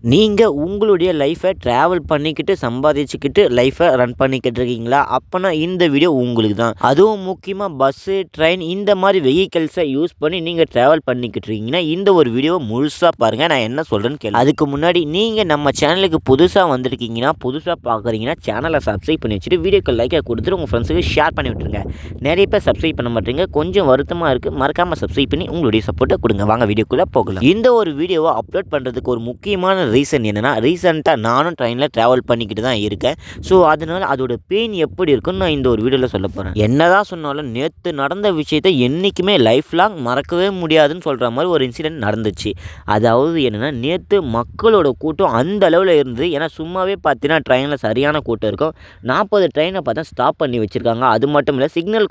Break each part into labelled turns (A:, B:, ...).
A: நீங்க உங்களுடைய லைஃப்பை ட்ராவல் பண்ணிக்கிட்டு, சம்பாதிச்சுக்கிட்டு லைஃப்பை ரன் பண்ணிக்கிட்டு இருக்கீங்களா? அப்பன்னா இந்த வீடியோ உங்களுக்கு தான். அதுவும் முக்கியமா பஸ்ஸு, ட்ரெயின் இந்த மாரி வெஹிக்கிள்ஸை யூஸ் பண்ணி நீங்க ட்ராவல் பண்ணிக்கிட்டு இருக்கீங்கன்னா, இந்த ஒரு வீடியோவ முழுசா பாருங்க. நான் என்ன சொல்றேன்னு கேளுங்க. அதுக்கு முன்னாடி நீங்க நம்ம சேனலுக்கு புதுசா வந்திருக்கீங்கன்னா, புதுசா பார்க்குறீங்கன்னா சேனலை சப்ஸ்கிரைப் பண்ணி வச்சுட்டு, வீடியோக்கு லைக்கை கொடுத்துட்டு உங்க ஃப்ரெண்ட்ஸுக்கு ஷேர் பண்ணி விட்டுருங்க. நிறைய பேர் சப்ஸ்கிரைப் பண்ண மாட்டீங்க. கொஞ்சம் வருத்தமா இருக்கு. மறக்காம சப்ஸ்கிரைப் பண்ணி உங்களுடைய சப்போர்ட்டை கொடுங்க. வாங்க வீடியோக்குள்ள போகலாம். இந்த ஒரு வீடியோவை அப்லோட் பண்ணுறதுக்கு ஒரு முக்கியமான ரீசன் என்னென்னா, ரீசெண்டாக நானும் ட்ரெயினில் ட்ராவல் பண்ணிக்கிட்டு தான் இருக்கேன். ஸோ அதனால் அதோட பெயின் எப்படி இருக்குன்னு நான் இந்த ஒரு வீடியோவில் சொல்ல போகிறேன். என்னதான் சொன்னாலும் நேற்று நடந்த விஷயத்தை என்றைக்குமே லைஃப் லாங் மறக்கவே முடியாதுன்னு சொல்கிற மாதிரி ஒரு இன்சிடென்ட் நடந்துச்சு. அதாவது என்னென்னா, நேற்று மக்களோட கூட்டம் அந்த அளவில் இருந்தது. ஏன்னா சும்மாவே பார்த்தீங்கன்னா ட்ரெயினில் சரியான கூட்டம் இருக்கும். 40 ட்ரெயினை பார்த்தா ஸ்டாப் பண்ணி வச்சுருக்காங்க. அது மட்டும் இல்லை, சிக்னல்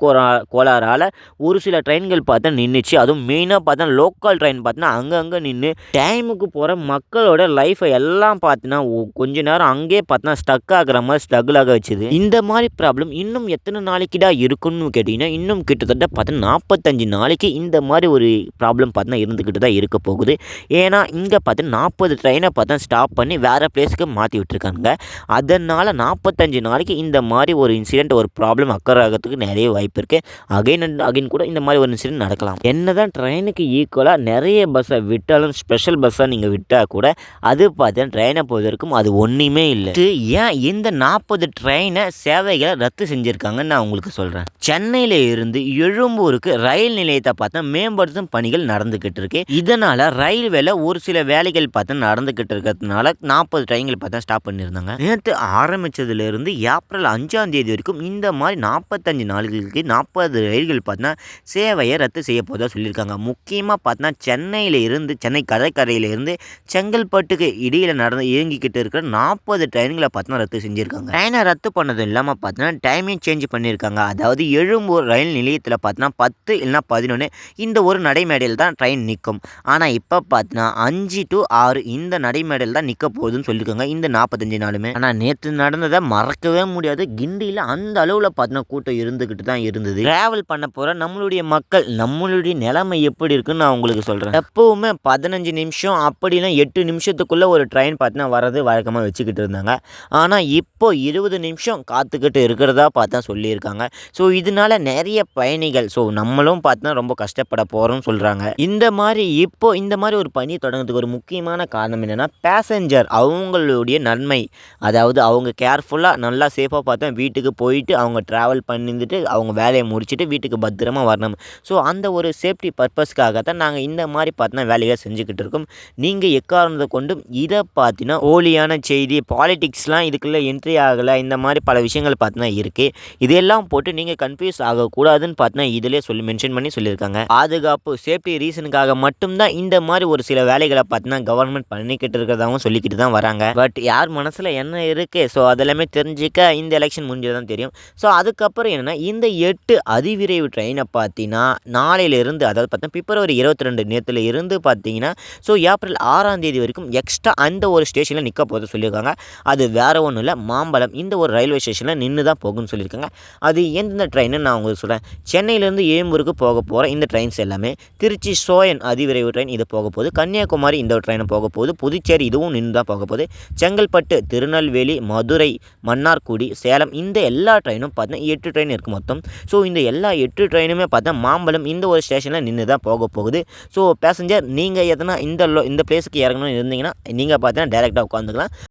A: கோளாறால் ஒரு சில ட்ரெயின்கள் பார்த்தா நின்றுச்சு. அதுவும் மெயினாக பார்த்தா லோக்கல் ட்ரெயின் பார்த்தீங்கன்னா அங்கங்கே நின்று டைமுக்கு போகிற மக்களோட லைஃப்பை எல்லாம் பார்த்தீங்கன்னா கொஞ்ச நேரம் அங்கேயே பார்த்தீங்கன்னா ஸ்டக் ஆகிற மாதிரி ஸ்ட்ரகிள் ஆக வச்சுது. இந்த மாதிரி ப்ராப்ளம் இன்னும் எத்தனை நாளைக்குடா இருக்குன்னு கேட்டிங்கன்னா, இன்னும் கிட்டத்தட்ட பார்த்தீங்கன்னா 45 நாளைக்கு இந்த மாதிரி ஒரு ப்ராப்ளம் பார்த்தீங்கன்னா இருந்துக்கிட்டு தான் இருக்க போகுது. ஏன்னா இங்கே பார்த்தீங்கன்னா 40 ட்ரெயினை பார்த்தா ஸ்டாப் பண்ணி வேறு பிளேஸுக்கு மாற்றி விட்டுருக்காங்க. அதனால் 45 நாளைக்கு இந்த மாதிரி ஒரு இன்சிடென்ட், ஒரு ப்ராப்ளம் அக்கர் ஆகிறதுக்கு நிறைய வாய்ப்பு இருக்குது. அகைன் அண்ட் அகைன் கூட இந்த மாதிரி ஒரு இன்சிடென்ட் நடக்கலாம். என்னதான் ட்ரெயினுக்கு ஈக்குவலாக நிறைய பஸ்ஸை விட்டாலும், ஸ்பெஷல் பஸ்ஸாக நீங்கள் விட்டால் கூட அது பார்த்தீங்கன்னா ட்ரெயினை பொறுத்தவரைக்கும் அது ஒன்றுமே இல்லை. ஏன் இந்த 40 ட்ரெயினை சேவைகளை ரத்து செஞ்சுருக்காங்கன்னு நான் உங்களுக்கு சொல்கிறேன். சென்னையில் இருந்து எழும்பூருக்கு ரயில் நிலையத்தை பார்த்தா மேம்படுத்தும் பணிகள் நடந்துக்கிட்டு இருக்கு. இதனால் ரயில்வேல ஒரு சில வேலைகள் பார்த்தா நடந்துக்கிட்டு இருக்கிறதுனால 40 ட்ரெயின்கள் பார்த்தா ஸ்டாப் பண்ணியிருந்தாங்க. நேற்று ஆரம்பித்ததுலேருந்து ஏப்ரல் 5ஆம் தேதி வரைக்கும் இந்த மாதிரி 45 நாட்களுக்கு 40 ரயில்கள் பார்த்தா சேவையை ரத்து செய்ய போதாக சொல்லியிருக்காங்க. முக்கியமாக பார்த்தா சென்னையில் இருந்து, சென்னை கடற்கரையில் இருந்து செங்கல்பட்டுக்கு இடையில் இயங்கிக்கிட்டு இருக்கிற 40 ட்ரெயின்களை பார்த்தா ரத்து செஞ்சுருக்காங்க. ட்ரெயினை ரத்து பண்ணது இல்லாமல் பார்த்தீங்கன்னா டைமிங் சேஞ்ச் பண்ணியிருக்காங்க. அதாவது எழும்பூர் ரயில் நிலையத்தில் பார்த்தீங்கன்னா 10 இல்லைனா 11 இந்த ஒரு நடைமேடையில் தான் ட்ரெயின் நிற்கும். ஆனால் இப்போ பார்த்தீங்கன்னா 5 to 6 இந்த நடைமேடையில் தான் நிற்க போகுதுன்னு சொல்லியிருக்காங்க இந்த 45 நாளுமே. ஆனால் நேற்று நடந்ததை மறக்கவே முடியாது. கிண்டியில் அந்த அளவில் பார்த்தீங்கன்னா கூட்டம் இருந்துக்கிட்டு தான் இருந்தது. ட்ராவல் பண்ண போகிற நம்மளுடைய மக்கள், நம்மளுடைய நிலைமை எப்படி இருக்குன்னு நான் உங்களுக்கு சொல்கிறேன். எப்போவுமே 15 நிமிஷம் அப்படின்னா 8 நிமிஷத்துக்குள்ளே ஒரு ட்ரெயின் பார்த்தீங்கன்னா வரது வழக்கமாக வச்சுக்கிட்டு இருந்தாங்க. ஆனால் இப்போ 20 நிமிஷம் காத்துக்கிட்டு இருக்கிறதா பார்த்தா சொல்லியிருக்காங்க. ஸோ இதனால நிறைய பயணிகள், ஸோ நம்மளும் பார்த்தா ரொம்ப கஷ்டப்பட போகிறோம்னு சொல்கிறாங்க. இந்த மாதிரி ஒரு பணி தொடங்கிறதுக்கு ஒரு முக்கியமான காரணம் என்னென்னா, பேசஞ்சர் அவங்களுடைய நன்மை. அதாவது அவங்க கேர்ஃபுல்லாக நல்லா சேஃபாக பார்த்தா வீட்டுக்கு போயிட்டு அவங்க ட்ராவல் பண்ணிட்டு அவங்க வேலையை முடிச்சுட்டு வீட்டுக்கு பத்திரமா வரணும். ஸோ அந்த ஒரு சேஃப்டி பர்பஸ்க்காக தான் நாங்கள் இந்த மாதிரி பார்த்தீங்கன்னா வேலையை செஞ்சுக்கிட்டு இருக்கோம். நீங்கள் எக்காரணத்தை கொண்டும் இதை பார்த்தீங்கன்னா போலியான செய்தி, பாலிடிக்ஸ்லாம் இதுக்குள்ளே என்ட்ரி ஆகலை, இந்த மாதிரி பல விஷயங்கள் பார்த்தீங்கன்னா இருக்குது. இதெல்லாம் போட்டு நீங்கள் கன்ஃபியூஸ் ஆகக்கூடாதுன்னு பார்த்தீங்கன்னா இதிலே மென்ஷன் பண்ணி சொல்லியிருக்காங்க. பாதுகாப்பு, சேஃப்டி ரீசனுக்காக மட்டும்தான் இந்த மாதிரி ஒரு சில வேலைகளை பார்த்தீங்கன்னா கவர்மெண்ட் பண்ணிக்கிட்டு இருக்கிறதாகவும் சொல்லிக்கிட்டு தான் வராங்க. பட் யார் மனசில் என்ன இருக்குது, ஸோ அதெல்லாமே தெரிஞ்சுக்க இந்த எலெக்ஷன் முடிஞ்சதான் தெரியும். ஸோ அதுக்கப்புறம் என்னென்னா, இந்த 8 அதிவிரைவு ட்ரெயினை பார்த்தீங்கன்னா நாளையிலிருந்து, அதாவது பார்த்தீங்கன்னா பிப்ரவரி 22 நேற்றுல இருந்து பார்த்தீங்கன்னா ஸோ ஏப்ரல் 6ஆம் தேதி வரைக்கும் எக்ஸ்ட்ரா அந்த ஒரு ஸ்டேஷனில் நிற்க போது சொல்லியிருக்காங்க. அது வேறு ஒன்றும் இல்லை, மாம்பலம் இந்த ஒரு ரயில்வே ஸ்டேஷனில் நின்று தான் போகும்னு சொல்லியிருக்காங்க. அது எந்தெந்த ட்ரெயின்னு நான் உங்களுக்கு சொல்கிறேன். சென்னையிலேருந்து எழும்பூருக்கு போக போகிற இந்த ட்ரெயின்ஸ் எல்லாமே, திருச்சி சோயன் அதிவிரைவு ட்ரெயின் இது போக போகுது, கன்னியாகுமரி இந்த ஒரு ட்ரெயினை போக போகுது, புதுச்சேரி இதுவும் நின்று தான் போக போகுது, செங்கல்பட்டு, திருநெல்வேலி, மதுரை, மன்னார்குடி, சேலம் இந்த எல்லா ட்ரெயினும் பார்த்தீங்கன்னா 8 ட்ரெயின் இருக்குது மொத்தம். ஸோ இந்த எல்லா 8 ட்ரெயினுமே பார்த்தா மாம்பலம் இந்த ஒரு ஸ்டேஷனில் நின்று தான் போக போகுது. ஸோ பேசஞ்சர் நீங்கள் எதனா இந்த பிளேஸுக்கு இறங்கணும்னு இருந்தீங்கன்னா நீங்கள் பார்த்தீங்கன்னா டைரெக்டாக உட்காந்துக்கலாம்.